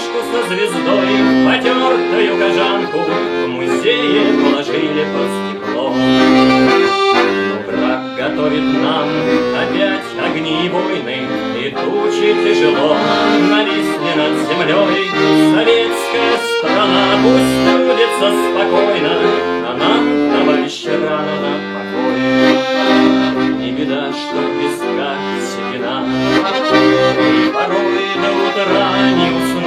чашку со звездой, потертую кожанку в музее положили под стекло. Но враг готовит нам опять огни и войны, и тучи тяжело нависли над землей. Советская страна пусть трудится спокойно, а нам, товарищи, рано на покой. Не беда, что в висках седина, и порой до утра не уснуть.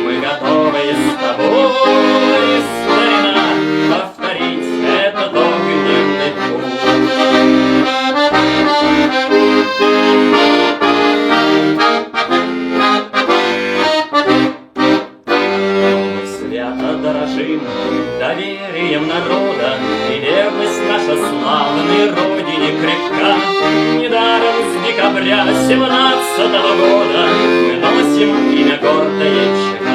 Мы готовы с тобой, старина, повторить этот огненный путь. Мы свято дорожим доверием народа, и верность наша славной родине крепка. Недаром с декабря 17-го года мы носим имя гордое ЧК.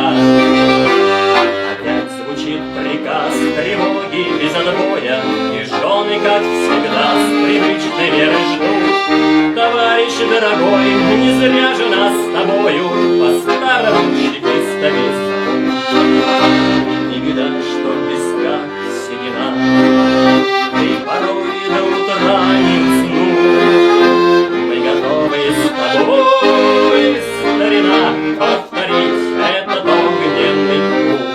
Опять звучит приказ тревоги без отбоя, и жены, как всегда, с привычной верой ждут. Товарищ дорогой, не зря же нас с тобою по-старому чекистами зовут. Не беда, что в висках седина, и порой до утра не уснуть. Мы готовы с тобой, старина, повторить этот огненный путь.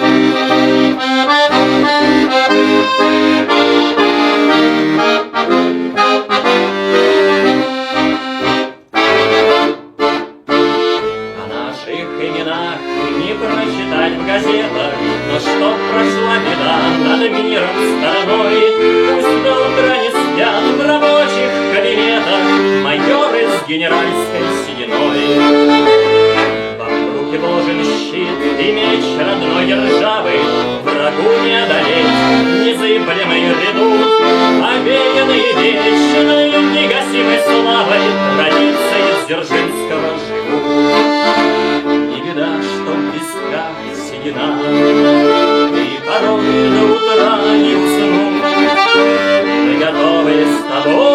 О наших именах не прочитать в газетах, но что прошла беда над миром стороной. Пусть до утра не спят в рабочих кабинетах майоры с генеральской сединой. Вам в руки вложен щит и меч родной державы, врагу не одолеть незыблемый редут. Овеянные вечной негасимой славой традиции Дзержинского живут. Не беда, что в висках седина, и порой до утра не уснуть. Мы готовы с тобой,